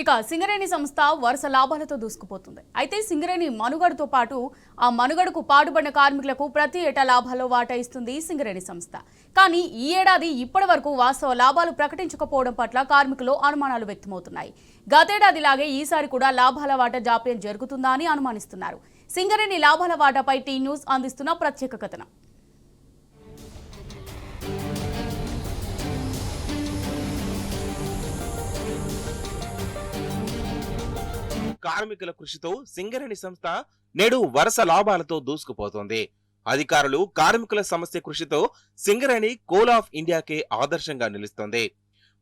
ఇక సింగరేణి సంస్థ వరుస లాభాలతో దూసుకుపోతుంది. అయితే సింగరేణి మనుగడతో పాటు ఆ మనుగడకు పాటుపడిన కార్మికులకు ప్రతి ఏటా లాభాల్లో వాటా ఇస్తుంది సింగరేణి సంస్థ. కానీ ఈ ఏడాది ఇప్పటి వరకు వాస్తవ లాభాలు ప్రకటించకపోవడం పట్ల కార్మికులు అనుమానాలు వ్యక్తమవుతున్నాయి. గతేడాదిలాగే ఈసారి కూడా లాభాల వాటా జాప్యం జరుగుతుందా అని అనుమానిస్తున్నారు. సింగరేణి లాభాల వాటాపై టీ న్యూస్ అందిస్తున్న ప్రత్యేక కథనం. కార్మికుల కృషితో సింగరేణి సంస్థ నేడు వరుస లాభాలతో దూసుకుపోతోంది. అధికారులు కార్మికుల సమస్య కృషితో సింగరేణి కోల్ ఆఫ్ ఇండియాకే ఆదర్శంగా నిలుస్తోంది.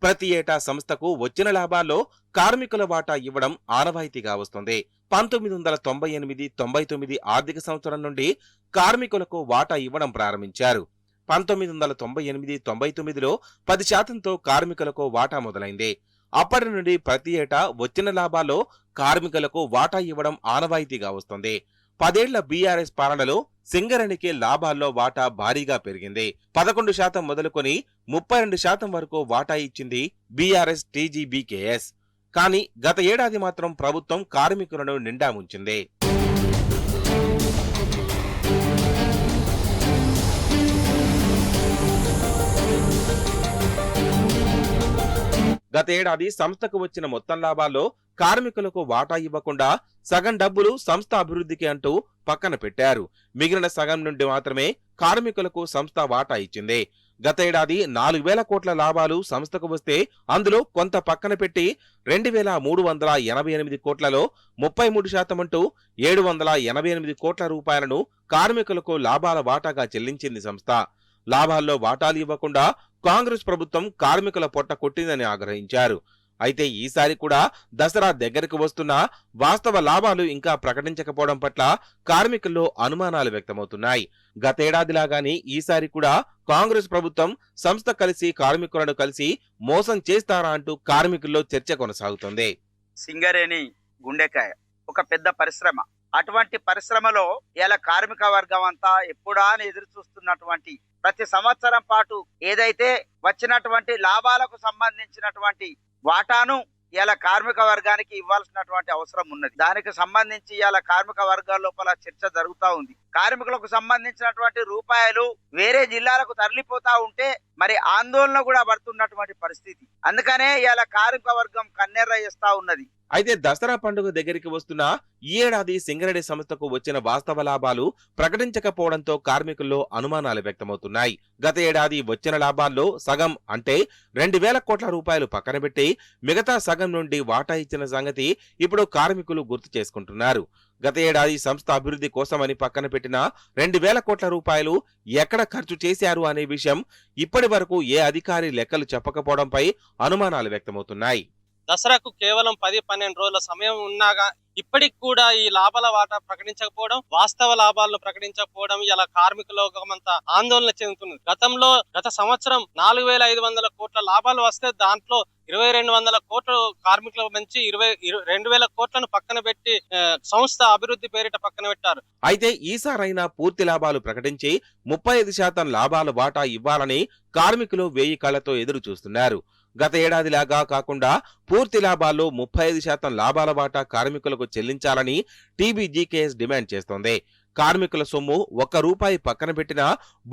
ప్రతి ఏటా సంస్థకు వచ్చిన లాభాల్లో కార్మికుల వాటా ఇవ్వడం ఆనవాయితీగా వస్తుంది. 1998-99 ఆర్థిక సంవత్సరం నుండి కార్మికులకు వాటా ఇవ్వడం ప్రారంభించారు. 1998-99లో 10%తో కార్మికులకు వాటా మొదలైంది. అప్పటి నుండి ప్రతి ఏటా వచ్చిన లాభాల్లో కార్మికులకు వాటా ఇవ్వడం ఆనవాయితీగా వస్తుంది. 10 ఏళ్ల బీఆర్ఎస్ పాలనలో సింగరేణికి లాభాల్లో వాటా భారీగా పెరిగింది. 11% మొదలుకొని 32% వరకు వాటా ఇచ్చింది బీఆర్ఎస్ టీజీబీకేఎస్. కానీ గత ఏడాది మాత్రం ప్రభుత్వం కార్మికులను నిండా ముంచింది. గత ఏడాది సంస్థకు వచ్చిన మొత్తం లాభాల్లో కార్మికులకు వాటా ఇవ్వకుండా సగం డబ్బులు సంస్థ అభివృద్ధికి అంటూ పక్కన పెట్టారు. మిగిలిన సగం నుండి మాత్రమే కార్మికులకు సంస్థ వాటా ఇచ్చింది. గత ఏడాది 4,000 కోట్ల లాభాలు సంస్థకు వస్తే అందులో కొంత పక్కన పెట్టి 2,388 కోట్లలో 33% అంటూ 788 కోట్ల రూపాయలను కార్మికులకు లాభాల వాటాగా చెల్లించింది సంస్థ. లాభాల్లో వాటాలు ఇవ్వకుండా కాంగ్రెస్ ప్రభుత్వం కార్మికుల పొట్ట కొట్టిందని ఆగ్రహించారు. అయితే ఈసారి కూడా దసరా దగ్గరకు వస్తున్నా వాస్తవ లాభాలు ఇంకా ప్రకటించకపోవడం పట్ల కార్మికుల్లో అనుమానాలు వ్యక్తమవుతున్నాయి. గతేడాదిలాగానే ఈసారి కూడా కాంగ్రెస్ ప్రభుత్వం సంస్థ కలిసి కార్మికులను కలిసి మోసం చేస్తారా అంటూ కార్మికుల్లో చర్చ కొనసాగుతుంది. సింగరేణి గుండెకాయ ఒక పెద్ద పరిశ్రమ. అటువంటి పరిశ్రమలో ఇలా కార్మిక వర్గం అంతా ఎప్పుడా అని ఎదురు చూస్తున్నటువంటి ప్రతి సంవత్సరం పాటు ఏదైతే వచ్చినటువంటి లాభాలకు సంబంధించినటువంటి వాటాను ఇలా కార్మిక వర్గానికి ఇవ్వాల్సినటువంటి అవసరం ఉన్నది. దానికి సంబంధించి ఇలా కార్మిక వర్గాల లోపల చర్చ జరుగుతూ ఉంది. కార్మికులకు సంబంధించినటువంటి రూపాయలు వేరే జిల్లాలకు తరలిపోతా ఉంటే మరి ఆందోళన కూడా పడుతున్నటువంటి పరిస్థితి. అందుకనే ఇలా కార్మిక వర్గం కన్నెర్ర చేస్తా ఉన్నది. అయితే దసరా పండుగ దగ్గరికి వస్తున్న ఈ ఏడాది సింగరేణి సంస్థకు వచ్చిన వాస్తవ లాభాలు ప్రకటించకపోవడంతో కార్మికుల్లో అనుమానాలు వ్యక్తమవుతున్నాయి. గత ఏడాది వచ్చిన లాభాల్లో సగం అంటే 2,000 కోట్ల రూపాయలు పక్కన పెట్టి మిగతా సగం నుండి వాటా ఇచ్చిన సంగతి ఇప్పుడు కార్మికులు గుర్తు చేసుకుంటున్నారు. గత ఏడాది సంస్థ అభివృద్ధి కోసమని పక్కన పెట్టిన 2,000 కోట్ల రూపాయలు ఎక్కడ ఖర్చు చేశారు అనే విషయం ఇప్పటి వరకు ఏ అధికారి లెక్కలు చెప్పకపోవడంపై అనుమానాలు వ్యక్తమవుతున్నాయి. దసరాకు కేవలం 10-12 రోజుల సమయం ఉన్నాగా ఇప్పటికి కూడా ఈ లాభాల వాటా ప్రకటించకపోవడం, వాస్తవ లాభాలను ప్రకటించకపోవడం ఇలా కార్మిక లోకమంతా ఆందోళన చెందుతున్నది. గత సంవత్సరం 4,500 కోట్ల లాభాలు వస్తే దాంట్లో 2,200 కోట్లు కార్మికులకు మంచి 2,000 కోట్లను పక్కన పెట్టి సంస్థ అభివృద్ధి పేరిట పక్కన పెట్టారు. అయితే ఈసారైనా పూర్తి లాభాలు ప్రకటించి 35% లాభాల వాటా ఇవ్వాలని కార్మికులు 1000 కళ్లతో ఎదురు చూస్తున్నారు. గత ఏడాదిలాగా కాకుండా పూర్తి లాభాల్లో 35% లాభాల వాటా కార్మికులకు చెల్లించాలని టీబీజీకేఎస్ డిమాండ్ చేస్తోంది. కార్మికుల సొమ్ము ₹1 పక్కన పెట్టిన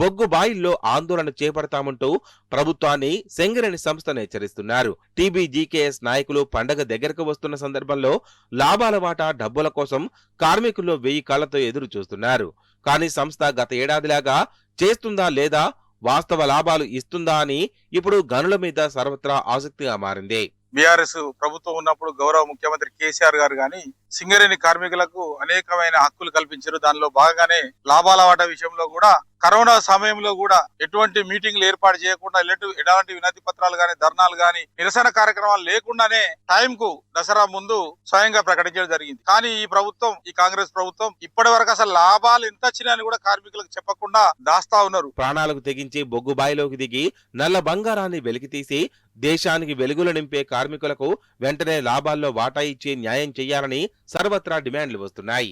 బొగ్గు బాయిల్లో ఆందోళన చేపడతామంటూ ప్రభుత్వాన్ని సింగరేణి సంస్థను హెచ్చరిస్తున్నారు. టీబీజీకేఎస్ నాయకులు పండగ దగ్గరకు వస్తున్న సందర్భంలో లాభాల వాటా డబ్బుల కోసం కార్మికులు 1000 కళ్లతో ఎదురు చూస్తున్నారు. కానీ సంస్థ గత ఏడాదిలాగా చేస్తుందా లేదా, వాస్తవ లాభాలు ఇస్తుందా అని ఇప్పుడు గనుల మీద సర్వత్రా ఆసక్తిగా మారింది. బీఆర్ఎస్ ప్రభుత్వం ఉన్నప్పుడు గౌరవ ముఖ్యమంత్రి కేసీఆర్ గారు గాని సింగరేణి కార్మికులకు అనేకమైన హక్కులు కల్పించారు. దానిలో భాగంగానే లాభాల వాటా విషయంలో కూడా కరోనా సమయంలో కూడా ఎటువంటి మీటింగ్లు ఏర్పాటు చేయకుండా ఎలాంటి వినతి పత్రాలు గాని ధర్నాలు గాని నిరసన కార్యక్రమాలు లేకుండానే టైంకు దసరా ముందు స్వయంగా ప్రకటించడం జరిగింది. కానీ ఈ కాంగ్రెస్ ప్రభుత్వం ఇప్పటి వరకు అసలు లాభాలు ఎంత వచ్చినాయని కూడా కార్మికులకు చెప్పకుండా దాస్తా ఉన్నారు. ప్రాణాలకు తెగించి బొగ్గు బాయిలోకి దిగి నల్ల బంగారాన్ని వెలికితీసి దేశానికి వెలుగులు నింపే కార్మికులకు వెంటనే లాభాల్లో వాటా ఇచ్చి న్యాయం చేయాలని సర్వత్రా డిమాండ్లు వస్తున్నాయి.